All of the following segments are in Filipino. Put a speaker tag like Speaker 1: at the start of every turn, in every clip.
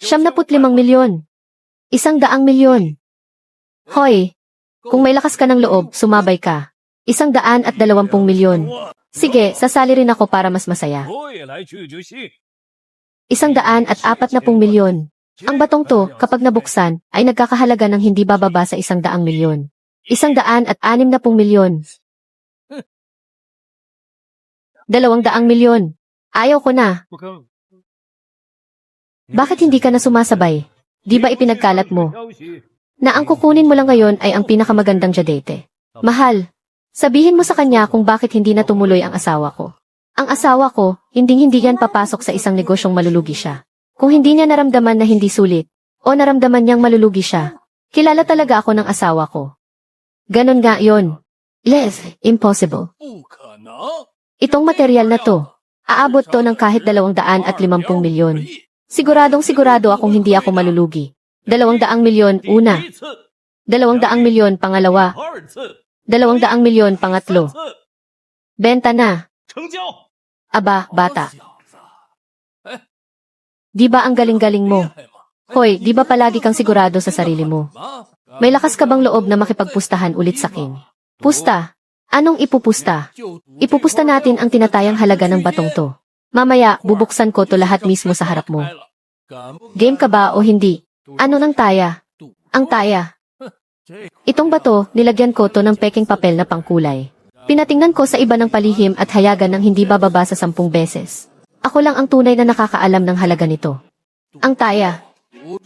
Speaker 1: 75 milyon. 100 milyon. Hoy, kung may lakas ka ng loob, sumabay ka. 120 milyon. Sige, sasali rin ako para mas masaya. 140 milyon. Ang batong to, kapag nabuksan, ay nagkakahalaga ng hindi bababa sa 100 milyon. 160 milyon. 200 milyon. Ayaw ko na. Bakit hindi ka na sumasabay? Di ba ipinagkalat mo? Na ang kukunin mo lang ngayon ay ang pinakamagandang jadete. Mahal, sabihin mo sa kanya kung bakit hindi na tumuloy ang asawa ko. Ang asawa ko, hindi yan papasok sa isang negosyong malulugi siya. Kung hindi niya naramdaman na hindi sulit, o naramdaman niyang malulugi siya, kilala talaga ako ng asawa ko. Ganon nga yon. Les, impossible. Itong material na to, aabot to ng kahit 250 milyon. Sigurado akong hindi ako malulugi. 200 milyon una. 200 milyon pangalawa. 200 milyon pangatlo. Benta na. Aba, bata. Di ba ang galing-galing mo? Hoy, di ba palagi kang sigurado sa sarili mo? May lakas ka bang loob na makipagpustahan ulit sa akin? Pusta? Anong ipupusta? Ipupusta natin ang tinatayang halaga ng batong to. Mamaya, bubuksan ko to lahat mismo sa harap mo. Game ka ba o hindi? Ano ng taya? Ang taya. Itong bato, nilagyan ko to ng peking papel na pangkulay. Pinatingnan ko sa iba ng palihim at hayagan ng hindi bababa sa 10 beses. Ako lang ang tunay na nakakaalam ng halaga nito. Ang taya.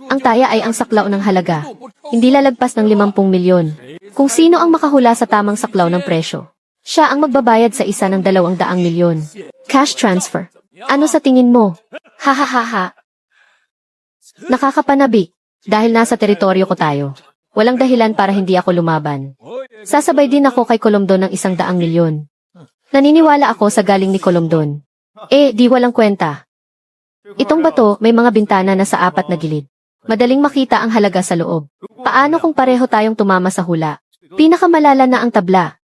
Speaker 1: Ang taya ay ang saklaw ng halaga. Hindi lalagpas ng 50 milyon. Kung sino ang makahula sa tamang saklaw ng presyo, siya ang magbabayad sa isa ng 200 milyon. Cash transfer. Ano sa tingin mo? Ha. Nakakapanabi. Dahil nasa teritoryo ko tayo. Walang dahilan para hindi ako lumaban. Sasabay din ako kay Colomdon ng 100 milyon. Naniniwala ako sa galing ni Colomdon. Di walang kwenta. Itong bato may mga bintana na sa 4 na gilid. Madaling makita ang halaga sa loob. Paano kung pareho tayong tumama sa hula? Pinakamalala na ang tabla.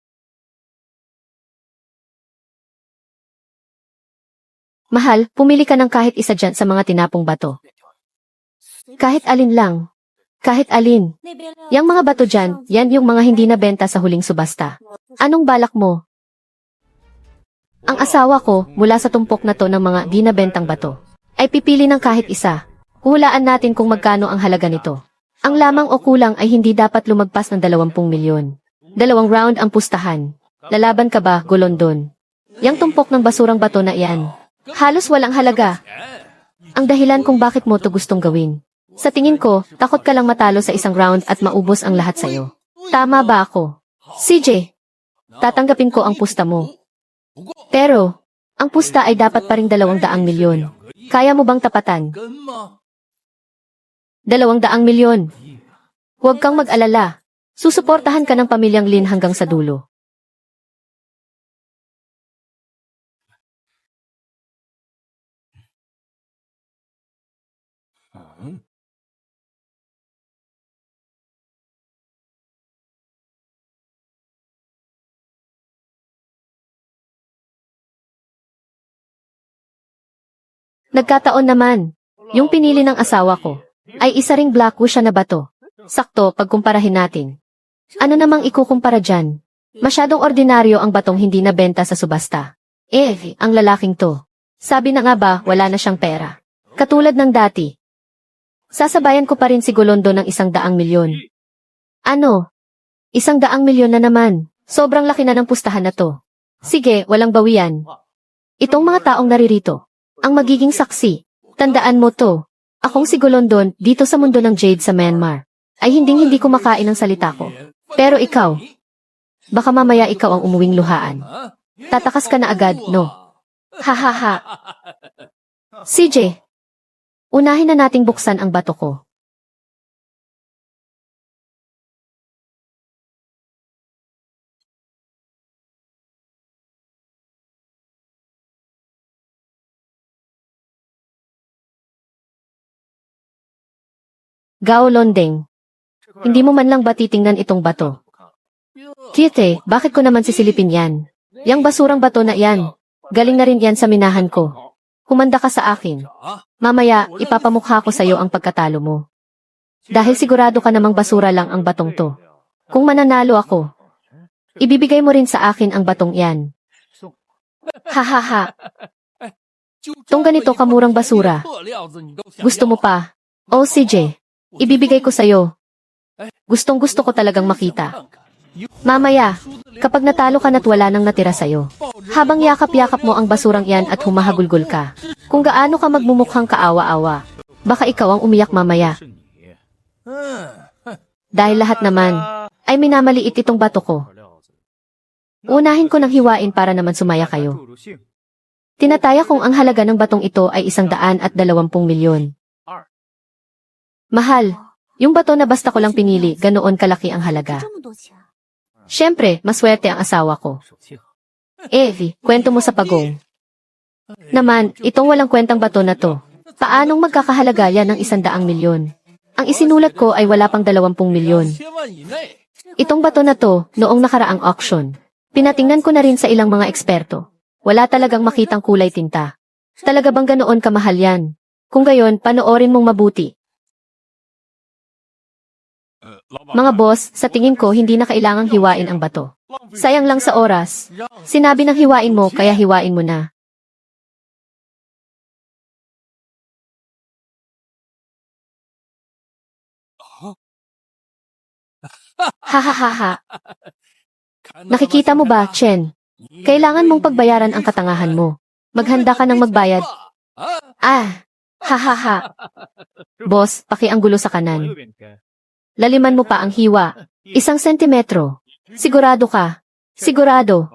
Speaker 1: Mahal, pumili ka ng kahit isa dyan sa mga tinapong bato. Kahit alin lang. Kahit alin. Yang mga bato dyan, yan yung mga hindi nabenta sa huling subasta. Anong balak mo? Ang asawa ko, mula sa tumpok na to ng mga di nabentang bato, ay pipili ng kahit isa. Hulaan natin kung magkano ang halaga nito. Ang lamang o kulang ay hindi dapat lumagpas ng 20 milyon. 2 round ang pustahan. Lalaban ka ba, Golondon? Yang tumpok ng basurang bato na iyan. Halos walang halaga. Ang dahilan kung bakit mo to gustong gawin. Sa tingin ko, takot ka lang matalo sa isang round at maubos ang lahat sa'yo. Tama ba ako? CJ, tatanggapin ko ang pusta mo. Pero, ang pusta ay dapat pa ring 200 milyon. Kaya mo bang tapatan? 200 milyon. Huwag kang mag-alala. Susuportahan ka ng pamilyang Lin hanggang sa dulo. Nagkataon naman, yung pinili ng asawa ko, ay isa ring black wusha na bato. Sakto pagkumparahin natin. Ano namang ikukumpara dyan? Masyadong ordinaryo ang batong hindi nabenta sa subasta. Ang lalaking to. Sabi na nga ba, wala na siyang pera. Katulad ng dati. Sasabayan ko pa rin si Golondo ng 100 milyon. Ano? 100 milyon na naman. Sobrang laki na ng pustahan na to. Sige, walang bawian. Itong mga taong naririto, ang magiging saksi. Tandaan mo to. Akong si Golondon dito sa mundo ng Jade sa Myanmar. Ay hindi kumakain ng salita ko. Pero ikaw, baka mamaya ikaw ang umuwing luhaan. Tatakas ka na agad, no? Ha. CJ, unahin na nating buksan ang bato ko. Gao Londeng, hindi mo man lang ba titingnan itong bato? Kite, bakit ko naman sisilipin yan? Yang basurang bato na yan. Galing na rin yan sa minahan ko. Humanda ka sa akin. Mamaya, ipapamukha ko sa'yo ang pagkatalo mo. Dahil sigurado ka namang basura lang ang batong to. Kung mananalo ako, ibibigay mo rin sa akin ang batong yan. Hahaha. Tong ganito kamurang basura. Gusto mo pa? Oh, CJ. Ibibigay ko sa'yo. Gustong gusto ko talagang makita. Mamaya, kapag natalo ka na't wala nang natira sa'yo. Habang yakap-yakap mo ang basurang yan at humahagulgol ka. Kung gaano ka magmumukhang kaawa-awa. Baka ikaw ang umiyak mamaya. Dahil lahat naman, ay minamaliit itong bato ko. Unahin ko ng hiwain para naman sumaya kayo. Tinataya kong ang halaga ng batong ito ay 120 milyon. Mahal, yung bato na basta ko lang pinili, ganoon kalaki ang halaga. Siyempre, maswerte ang asawa ko. Kwento mo sa pagong. Naman, itong walang kwentang bato na to. Paanong magkakahalaga yan ng 100 milyon? Ang isinulat ko ay wala pang 20 milyon. Itong bato na to, noong nakaraang auction. Pinatingnan ko na rin sa ilang mga eksperto. Wala talagang makitang kulay tinta. Talaga bang ganoon kamahal yan? Kung gayon, panoorin mong mabuti. Mga boss, sa tingin ko hindi na kailangang hiwain ang bato. Sayang lang sa oras. Sinabi ng hiwain mo, kaya hiwain mo na. Hahaha. Nakikita mo ba, Chen? Kailangan mong pagbayaran ang katangahan mo. Maghanda ka ng magbayad. Hahaha. Boss, pakianggulo sa kanan. Laliman mo pa ang hiwa. 1 sentimetro. Sigurado ka. Sigurado.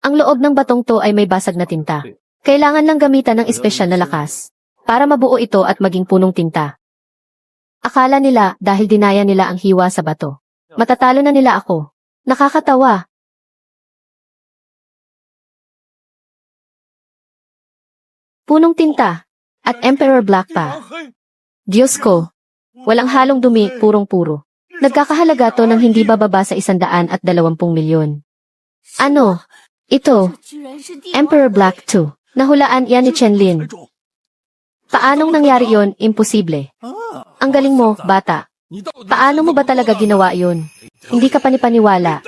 Speaker 1: Ang loob ng batong to ay may basag na tinta. Kailangan lang gamitan ng espesyal na lakas para mabuo ito at maging punong tinta. Akala nila dahil dinaya nila ang hiwa sa bato. Matatalo na nila ako. Nakakatawa. Punong tinta at Emperor Black pa. Diyos ko, walang halong dumi, purong-puro. Nagkakahalaga to ng hindi bababa sa 120 milyon. Ano? Ito, Emperor Black 2. Nahulaan yan ni Chen Lin. Paanong nangyari yon? Imposible. Ang galing mo, bata. Paano mo ba talaga ginawa yon? Hindi ka panipaniwala.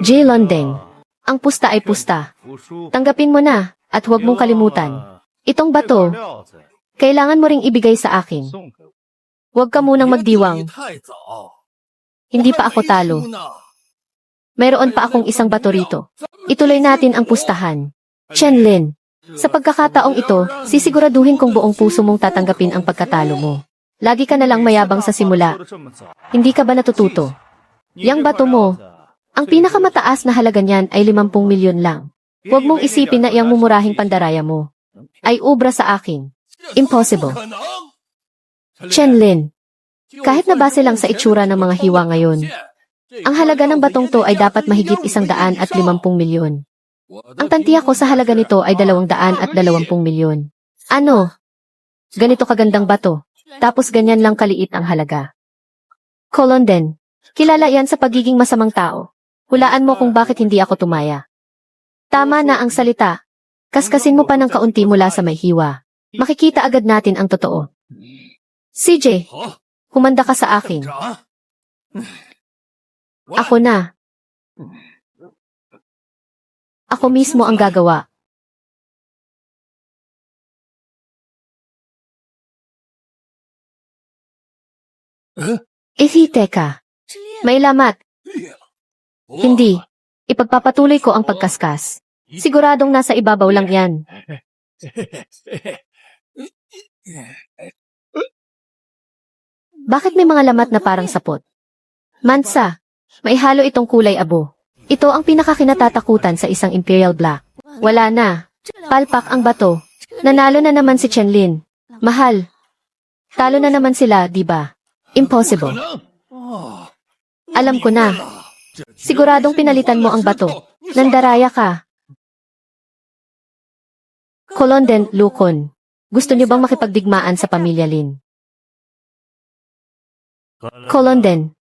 Speaker 1: J. Londeng, ang pusta ay pusta. Tanggapin mo na, at huwag mong kalimutan. Itong bato, kailangan mo ring ibigay sa akin. Huwag ka munang magdiwang. Hindi pa ako talo. Mayroon pa akong isang bato rito. Ituloy natin ang pustahan. Chen Lin, sa pagkakataong ito, sisiguraduhin kong buong puso mong tatanggapin ang pagkatalo mo. Lagi ka na lang mayabang sa simula. Hindi ka ba natututo? Yang bato mo, ang pinakamataas na halaga niyan ay 50 milyon lang. Huwag mong isipin na iyang mumurahing pandaraya mo ay ubra sa akin. Impossible. Chen Lin, kahit na base lang sa itsura ng mga hiwa ngayon, ang halaga ng batong to ay dapat mahigit 150 milyon. Ang tantiya ko sa halaga nito ay 220 milyon. Ano? Ganito kagandang bato, tapos ganyan lang kaliit ang halaga. Colonden, kilala yan sa pagiging masamang tao. Hulaan mo kung bakit hindi ako tumaya. Tama na ang salita. Kaskasin mo pa ng kaunti mula sa may hiwa. Makikita agad natin ang totoo. CJ, humanda ka sa akin. Ako na. Ako mismo ang gagawa. Teka. May lamat. Hindi. Ipagpapatuloy ko ang pagkaskas. Siguradong nasa ibabaw lang yan. Bakit may mga lamat na parang sapot? Mansa, may halo itong kulay abo. Ito ang pinakakinatatakutan sa isang Imperial Black. Wala na. Palpak ang bato. Nanalo na naman si Chen Lin. Mahal. Talo na naman sila, di ba? Impossible. Alam ko na. Siguradong pinalitan mo ang bato. Nandaraya ka. Colonden, Lukon. Gusto niyo bang makipagdigmaan sa pamilya Lin? Colonden,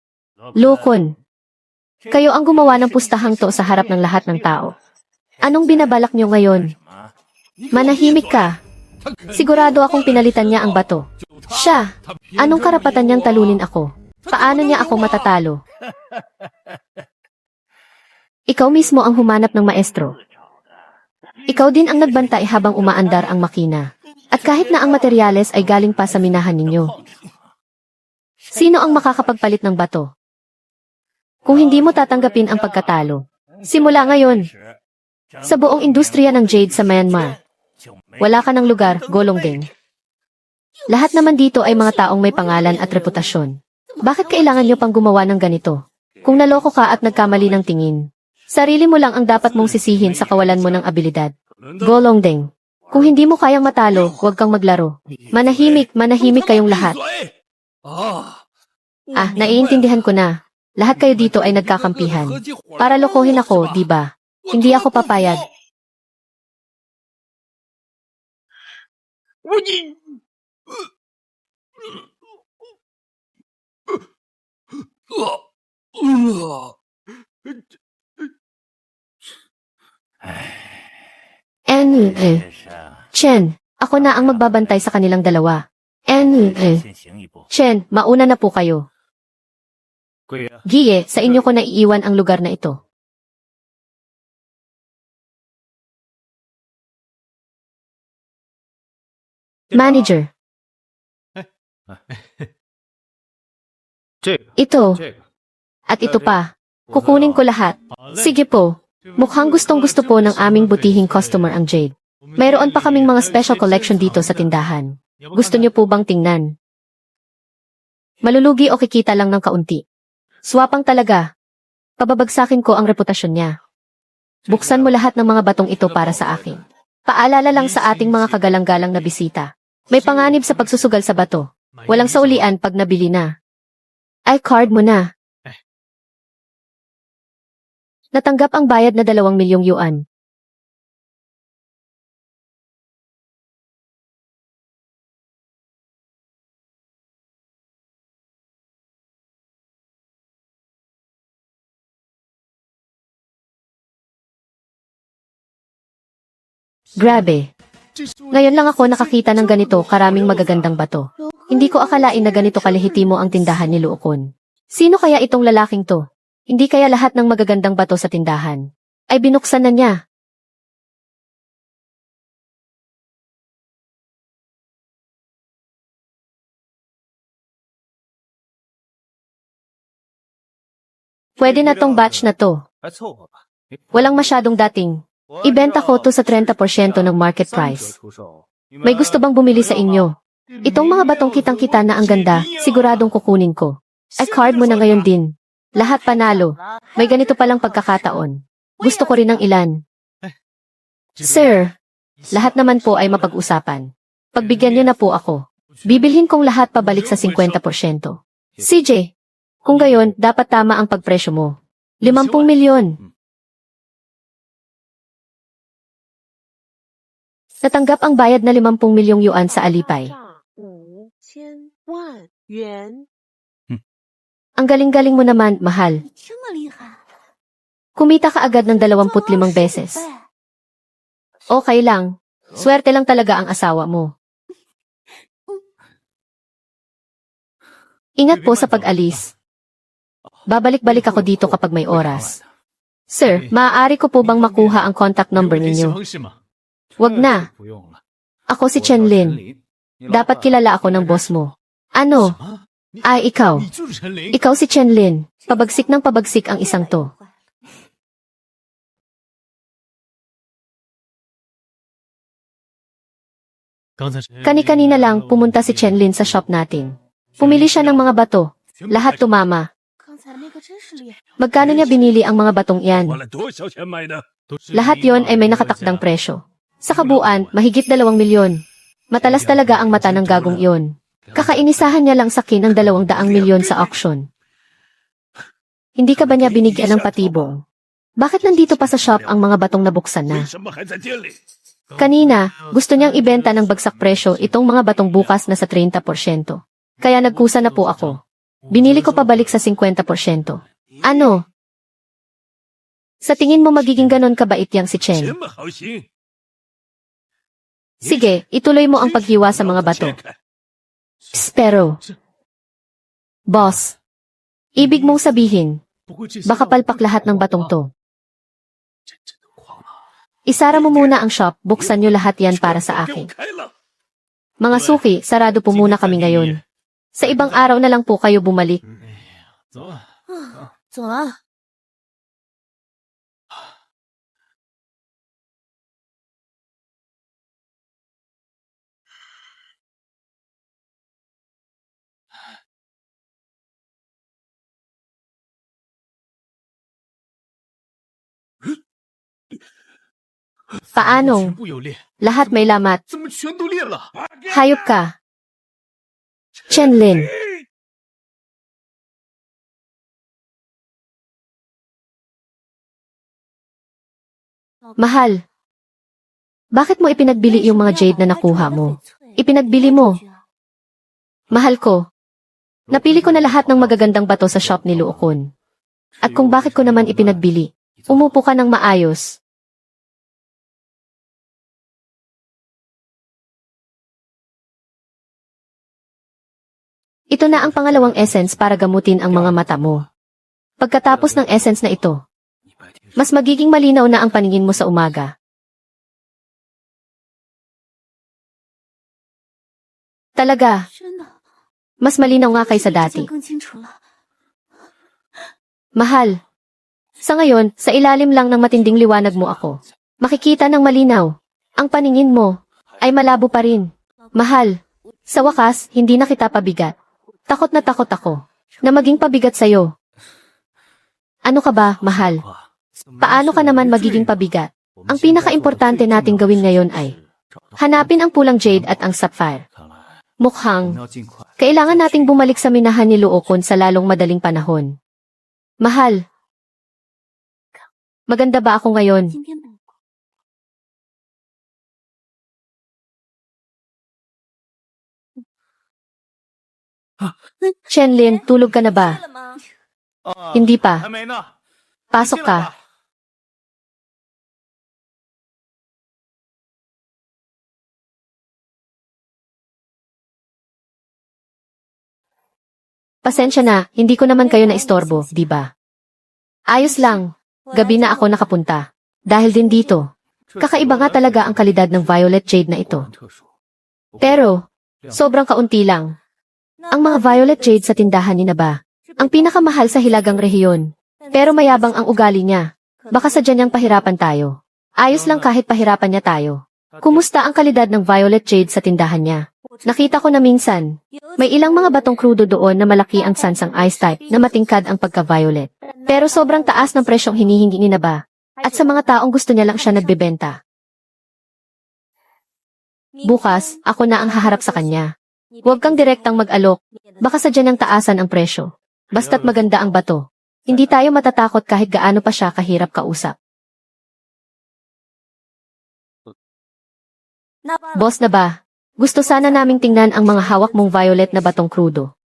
Speaker 1: Lukon. Kayo ang gumawa ng pustahang to sa harap ng lahat ng tao. Anong binabalak nyo ngayon? Manahimik ka. Sigurado akong pinalitan niya ang bato. Siya, anong karapatan niyang talunin ako? Paano niya ako matatalo? Ikaw mismo ang humanap ng maestro. Ikaw din ang nagbantay habang umaandar ang makina. At kahit na ang materyales ay galing pa sa minahan ninyo. Sino ang makakapagpalit ng bato? Kung hindi mo tatanggapin ang pagkatalo. Simula ngayon, sa buong industriya ng jade sa Myanmar, wala ka ng lugar, Golongdeng. Lahat naman dito ay mga taong may pangalan at reputasyon. Bakit kailangan nyo pang gumawa ng ganito? Kung naloko ka at nagkamali ng tingin, sarili mo lang ang dapat mong sisihin sa kawalan mo ng abilidad. Golongdeng. Kung hindi mo kayang matalo, huwag kang maglaro. Manahimik kayong lahat. Naiintindihan ko na. Lahat kayo dito ay nagkakampihan. Para lokohin ako, di ba? Hindi ako papayag. Chen, ako na ang magbabantay sa kanilang dalawa. Chen, mauna na po kayo. Gie, sa inyo ko naiiwan ang lugar na ito. Manager. Ito. At ito pa. Kukunin ko lahat. Sige po. Mukhang gustong-gusto po ng aming butihing customer ang Jade. Mayroon pa kaming mga special collection dito sa tindahan. Gusto niyo po bang tingnan? Malulugi o kikita lang ng kaunti. Swapang talaga. Pababagsakin ko ang reputasyon niya. Buksan mo lahat ng mga batong ito para sa akin. Paalala lang sa ating mga kagalang-galang na bisita. May panganib sa pagsusugal sa bato. Walang saulian pag nabili na. Ay, card mo na. Natanggap ang bayad na 2 milyong yuan. Grabe. Ngayon lang ako nakakita ng ganito karaming magagandang bato. Hindi ko akalain na ganito kalehitimo ang tindahan ni Luokon. Sino kaya itong lalaking to? Hindi kaya lahat ng magagandang bato sa tindahan ay binuksan na niya? Pwede na tong batch na to. Walang masyadong dating. Ibenta ko to sa 30% ng market price. May gusto bang bumili sa inyo? Itong mga batong kitang-kita na ang ganda, siguradong kukunin ko. Ay, card mo na ngayon din. Lahat panalo. May ganito palang pagkakataon. Gusto ko rin ng ilan. Sir, lahat naman po ay mapag-usapan. Pagbigyan niyo na po ako. Bibilhin kong lahat pabalik sa 50%. CJ, kung gayon, dapat tama ang pagpresyo mo. 50 milyon. Natanggap ang bayad na 50 milyong yuan sa alipay. Ang galing-galing mo naman, mahal. Kumita ka agad ng 25 beses. Okay lang. Swerte lang talaga ang asawa mo. Ingat po sa pag-alis. Babalik-balik ako dito kapag may oras. Sir, maaari ko po bang makuha ang contact number ninyo? Wag na. Ako si Chen Lin. Dapat kilala ako ng boss mo. Ano? Ay, ikaw. Ikaw si Chen Lin. Pabagsik ng pabagsik ang isang to. Kani-kanina lang pumunta si Chen Lin sa shop natin. Pumili siya ng mga bato. Lahat tumama. Magkano niya binili ang mga batong iyan? Lahat yon ay may nakatakdang presyo. Sa kabuuan, mahigit 2 milyon. Matalas talaga ang mata ng gagong iyon. Kakainisahan niya lang sakin ang 200 milyon sa auction. Hindi ka ba niya binigyan ng patibong? Bakit nandito pa sa shop ang mga batong nabuksan na? Kanina, gusto niyang ibenta ng bagsak presyo itong mga batong bukas na sa 30%. Kaya nagkusa na po ako. Binili ko pabalik sa 50%. Ano? Sa tingin mo magiging ganon kabait yang si Chen?
Speaker 2: 什么好心？
Speaker 1: Sige, ituloy mo ang paghiwa sa mga bato. Pero, boss, ibig mong sabihin,
Speaker 2: 不会这些
Speaker 1: baka palpak lahat ng batong to. Isara mo muna ang shop, buksan nyo lahat yan para sa
Speaker 2: 给我
Speaker 1: akin.
Speaker 2: 开了。
Speaker 1: Mga suki, sarado po muna kami ngayon. Sa ibang araw na lang po kayo bumalik.
Speaker 2: 走啊！
Speaker 3: 走了。
Speaker 1: Paanong?
Speaker 2: 全部有裂，
Speaker 1: Lahat may lamat.
Speaker 2: 怎么全都裂了？
Speaker 1: Hayop ka. Chenlin. Mahal. Bakit mo ipinagbili yung mga jade na nakuha mo? Ipinagbili mo. Mahal ko. Napili ko na lahat ng magagandang bato sa shop ni Luokon. At kung bakit ko naman ipinagbili, umupo ka ng maayos. Ito na ang pangalawang essence para gamutin ang mga mata mo. Pagkatapos ng essence na ito, mas magiging malinaw na ang paningin mo sa umaga. Talaga,
Speaker 3: 真的，
Speaker 1: mas malinaw nga kaysa
Speaker 3: 这样
Speaker 1: dati.
Speaker 3: 更清楚了。
Speaker 1: Mahal. Sa ngayon, sa ilalim lang ng matinding liwanag mo ako. Makikita ng malinaw. Ang paningin mo ay malabo pa rin. Mahal. Sa wakas, hindi na kita pabigat. Takot na takot ako na maging pabigat sa'yo. Ano ka ba, mahal? Paano ka naman magiging pabigat? Ang pinaka-importante nating gawin ngayon ay hanapin ang pulang jade at ang sapphire. Mukhang kailangan nating bumalik sa minahan ni Luokon sa lalong madaling panahon. Mahal, maganda ba ako ngayon?
Speaker 3: 今天不
Speaker 1: Chenlin, tulog ka na ba?
Speaker 3: 了吗？
Speaker 1: Hindi pa.
Speaker 2: 还没呢。
Speaker 1: Pasok ka. Pasensya na, hindi ko naman kayo naistorbo, di ba? Ayos lang. Gabi na ako nakapunta. Dahil din dito. Kakaiba nga talaga ang kalidad ng violet jade na ito. Pero, sobrang kaunti lang. Ang mga violet jade sa tindahan ni na ba? Ang pinakamahal sa hilagang rehiyon. Pero mayabang ang ugali niya. Baka sadya niyang pahirapan tayo. Ayos lang kahit pahirapan niya tayo. Kumusta ang kalidad ng violet jade sa tindahan niya? Nakita ko na minsan, may ilang mga batong krudo doon na malaki ang sansang ice type na matingkad ang pagka-violet. Pero sobrang taas ng presyong hinihingi ni na ba? At sa mga taong gusto niya lang siya nagbebenta. Bukas, ako na ang haharap sa kanya. Huwag kang direktang mag-alok. Baka sadya niyang taasan ang presyo. Basta't maganda ang bato. Hindi tayo matatakot kahit gaano pa siya kahirap kausap. Boss na ba? Gusto sana naming tingnan ang mga hawak mong violet na batong krudo.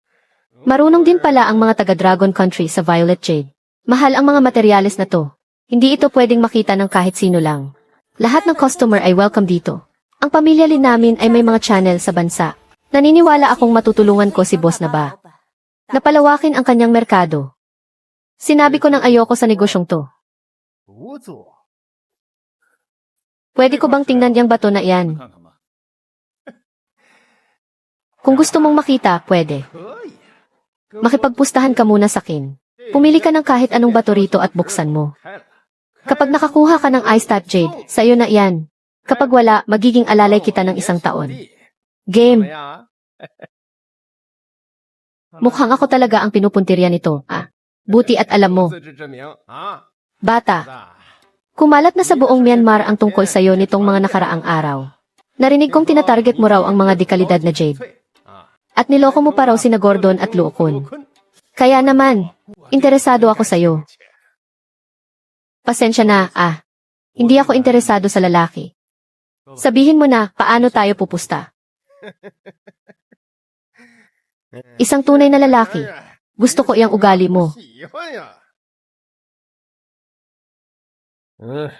Speaker 1: Marunong din pala ang mga taga-Dragon Country sa violet jade. Mahal ang mga materyales na to. Hindi ito pwedeng makita ng kahit sino lang. Lahat ng customer ay welcome dito. Ang pamilya din namin ay may mga channel sa bansa. Naniniwala akong matutulungan ko si boss na ba? Napalawakin ang kanyang merkado. Sinabi ko ng ayoko sa negosyong to.
Speaker 2: 不做，
Speaker 1: Pwede ko bang tingnan yung bato na iyan?
Speaker 2: 看看吧。
Speaker 1: Kung gusto mong makita, pwede.
Speaker 2: 可以。
Speaker 1: Makipagpustahan ka muna sa akin. Pumili ka ng kahit anong bato rito at buksan mo.
Speaker 2: 开了。
Speaker 1: Kapag nakakuha ka ng ice type jade, sa'yo na iyan. Kapag wala, magiging alalay kita ng isang taon.
Speaker 2: 怎么
Speaker 1: Game,
Speaker 2: 样？
Speaker 1: mukhang ako talaga ang pinupuntirya nito. Buti at alam mo,
Speaker 2: 自知之明啊！
Speaker 1: bata,
Speaker 2: 子，
Speaker 1: kumalat na sa buong Myanmar ang tungkol sa'yo nitong mga nakaraang araw. Narinig kong tinatarget mo raw ang mga dekalidad na jade.
Speaker 2: 啊，
Speaker 1: At niloko mo pa raw sina Gordon at Luokon.
Speaker 2: 坤，
Speaker 1: Kaya naman, interesado ako sa'yo. Pasensya na, Hindi ako interesado sa lalaki. Sabihin mo na, paano tayo pupusta? Isang tunay na lalaki. Gusto ko iyang ugali mo.
Speaker 2: 喜欢呀。嗯，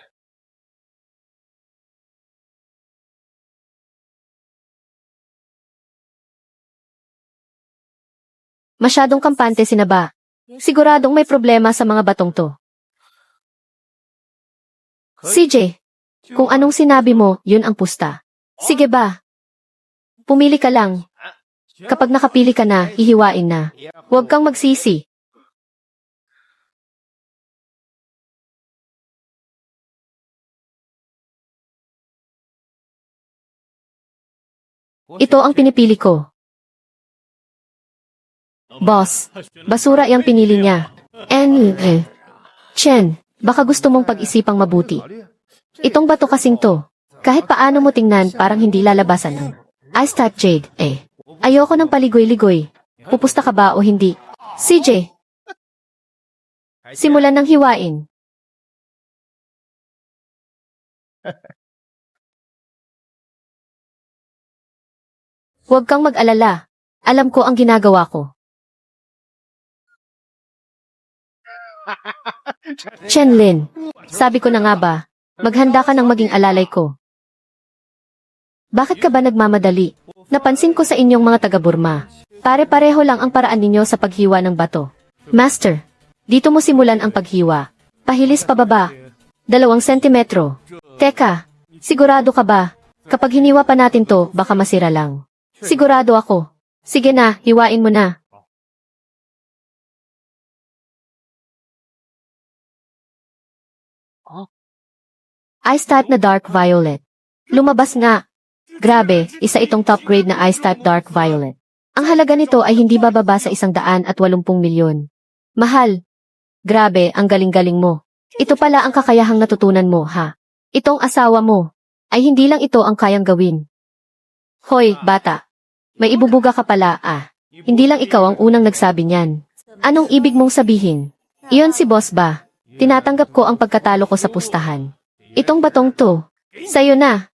Speaker 1: Masyadong kampante sinaba. Siguradong may problema sa mga batong to. CJ, kung anong sinabi mo, yun ang pusta. Sige ba? Pumili ka lang. Kapag nakapili ka na, hihiwain na. Huwag kang magsisi. Ito ang pinipili ko. Boss, basura yung pinili niya. Chen, baka gusto mong pag-isipang mabuti. Itong bato kasing to, kahit paano mo tingnan parang hindi lalabasan ng Ice Type Jade, Ayoko ng paligoy-ligoy. Pupusta ka ba o hindi? CJ, simulan ng hiwain. Huwag kang mag-alala. Alam ko ang ginagawa ko. Chenlin, sabi ko na nga ba, maghanda ka ng maging alalay ko. Bakit ka ba nagmamadali? Napansin ko sa inyong mga taga-Burma. Pare-pareho lang ang paraan ninyo sa paghiwa ng bato. Master, dito mo simulan ang paghiwa. Pahilis pababa. 2 sentimetro. Teka, sigurado ka ba? Kapag hiniwa pa natin to, baka masira lang. Sigurado ako. Sige na, hiwain mo na. Ice type na dark violet. Lumabas nga. Grabe, isa itong top grade na ice type dark violet. Ang halaga nito ay hindi bababa sa 180 milyon. Mahal. Grabe, ang galing-galing mo. Ito pala ang kakayahang natutunan mo, ha? Itong asawa mo, ay hindi lang ito ang kayang gawin. Hoy, bata. May ibubuga ka pala, Hindi lang ikaw ang unang nagsabi niyan. Anong ibig mong sabihin? Iyon si boss ba? Tinatanggap ko ang pagkatalo ko sa pustahan. Itong batong to, sa'yo na.